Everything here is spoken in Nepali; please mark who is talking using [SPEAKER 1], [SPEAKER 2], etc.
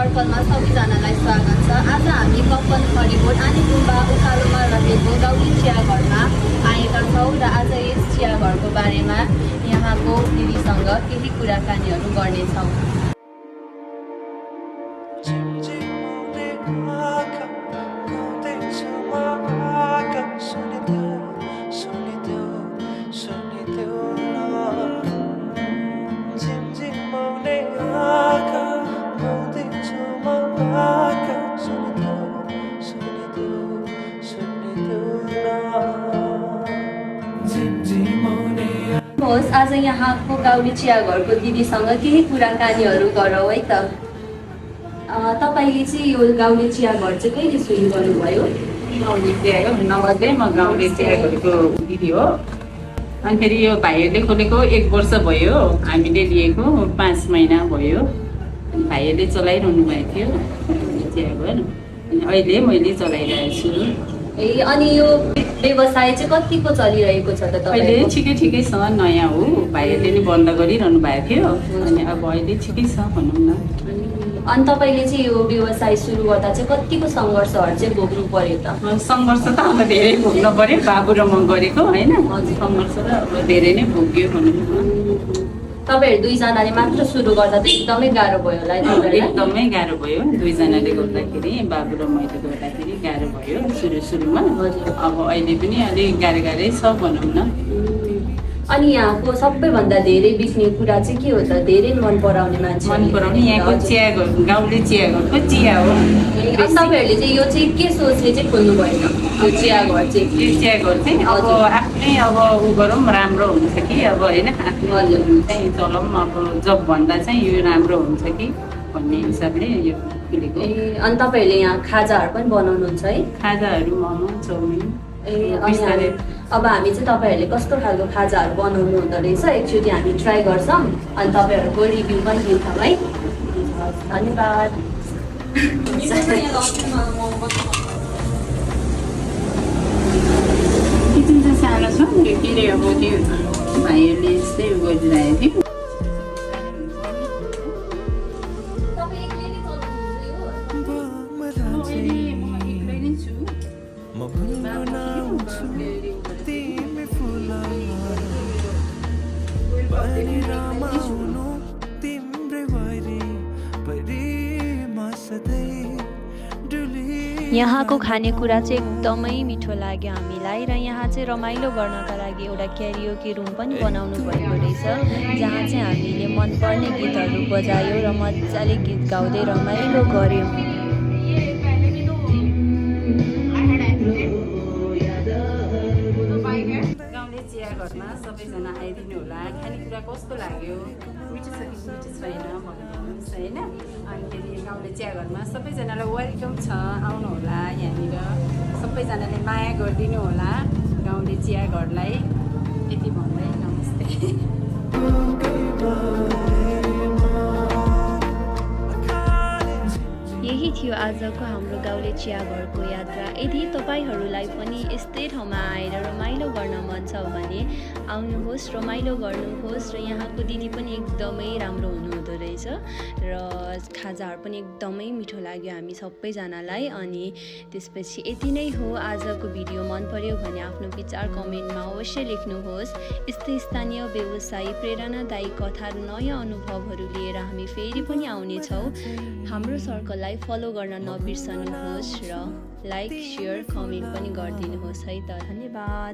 [SPEAKER 1] सर्कलमा सबैजनालाई स्वागत छ। आज हामी कम्पन खरिबोट आनी गुम्बा उकालोमा रहेको गाउँले चिया घरमा आएका छौँ र आज यस चिया घरको बारेमा यहाँको दिदीसँग केही कुराकानीहरू गर्नेछौँ। आज यहाँको गाउँले चिया घरको दिदीसँग केही कुराकानीहरू गरौँ है त। तपाईँले चाहिँ यो गाउँले चिया घर चाहिँ कहिले सुरु गर्नुभयो?
[SPEAKER 2] गाउँले चिया हो नगदे म गाउँले चिया घरको दिदी हो। अनि फेरि यो भाइहरूले खोलेको 1 वर्ष भयो, हामीले लिएको 5 महिना भयो। अनि भाइहरूले चलाइरहनु भएको थियो चिया घर, अनि अहिले मैले चलाइरहेको छु।
[SPEAKER 1] अनि यो व्यवसाय चाहिँ कतिको चलिरहेको छ त?
[SPEAKER 2] अहिले ठिकै छ, नयाँ हो, भाइहरूले नै बन्द गरिरहनु भएको थियो, अनि अब अहिले ठिकै छ भनौँ न।
[SPEAKER 1] अनि तपाईँले चाहिँ यो व्यवसाय सुरु गर्दा चाहिँ कतिको सङ्घर्षहरू चाहिँ भोग्नु पर्यो त?
[SPEAKER 2] सङ्घर्ष त अब धेरै भोग्नु पर्यो, बाबु र म गरेको होइन, सङ्घर्ष त अब धेरै नै भोग्यो भनौँ न।
[SPEAKER 1] तपाईँहरू दुईजनाले मात्र सुरु गर्दा त एकदमै गाह्रो भयो होला है?
[SPEAKER 2] एकदमै गाह्रो भयो, दुईजनाले गर्दाखेरि, बाबु र मैले गर्दाखेरि गाह्रो भयो सुरुमा। अब अहिले पनि अलिक गाह्रै छ भनौँ न।
[SPEAKER 1] अनि यहाँको सबैभन्दा धेरै बिक्ने कुरा चाहिँ के हो त? धेरै मन पराउने मान्छे
[SPEAKER 2] मन पराउने यहाँको चिया घर, गाउँले चिया घरको चिया हो।
[SPEAKER 1] तपाईँहरूले चाहिँ यो चाहिँ के सोचले चाहिँ खोल्नु भएन यो चिया घर चाहिँ?
[SPEAKER 2] यो चिया घर चाहिँ अब आफ्नै अब उ गरौँ राम्रो हुन्छ कि अब होइन, आफ्नो चाहिँ चलाउँ, अब जब भन्दा चाहिँ यो राम्रो हुन्छ कि भन्ने हिसाबले यो खुलेको।
[SPEAKER 1] अनि तपाईँहरूले यहाँ खाजाहरू पनि बनाउनुहुन्छ है?
[SPEAKER 2] खाजाहरू मोमो चाउमिन।
[SPEAKER 1] अब हामी चाहिँ तपाईँहरूले कस्तो खालको खाजाहरू बनाउनु हुँदो रहेछ एकचोटि हामी ट्राई गर्छौँ, अनि तपाईँहरूको रिभ्यू पनि दिन्छौँ है। धन्यवाद।
[SPEAKER 2] किचन चाहिँ सानो छ, के अरे अब त्यो भाइहरूले यस्तै उ गरिरहेको थियो।
[SPEAKER 3] यहाँको खानेकुरा चाहिँ एकदमै मिठो लाग्यो हामीलाई, र यहाँ चाहिँ रमाइलो गर्नका लागि एउटा क्यारियोके रुम पनि बनाउनु भएको रहेछ, जहाँ चाहिँ हामीले मनपर्ने गीतहरू बजायौँ र मजाले गीत गाउँदै रमाइलो गऱ्यौँ।
[SPEAKER 2] गाउँले चिया घरमा सबैजना आइदिनु होला। खानेकुरा कस्तो लाग्यो, मिठो छ कि मिठो छैन भन्नुहोस् होइन। अनि फेरि गाउँले चिया घरमा सबैजनालाई वेलकम छ, आउनु होला यहाँनिर, सबैजनाले माया गरिदिनु होला गाउँले चिया घरलाई। यति भन्दै नमस्ते।
[SPEAKER 3] यही थियो आजको हाम्रो गाउँले चिया घरको यात्रा। यदि तपाईँहरूलाई पनि यस्तै ठाउँमा आएर रमाइलो गर्न मन छ भने आउनुहोस्, रमाइलो गर्नुहोस्। र यहाँको दिदी पनि एकदमै राम्रो हुनुहुँदो रहेछ, र खाजाहरू पनि एकदमै मिठो लाग्यो हामी सबैजनालाई। अनि त्यसपछि यति नै हो आजको भिडियो। मन पर्यो भने आफ्नो विचार कमेन्टमा अवश्य लेख्नुहोस्। यस्तै स्थानीय व्यवसायी प्रेरणादायी कथा र नयाँ अनुभवहरू लिएर हामी फेरि पनि आउनेछौँ। हाम्रो सर्कललाई फलो गर्न नबिर्सनुहोस् र लाइक, सेयर, कमेन्ट पनि गरिदिनुहोस् है त। धन्यवाद।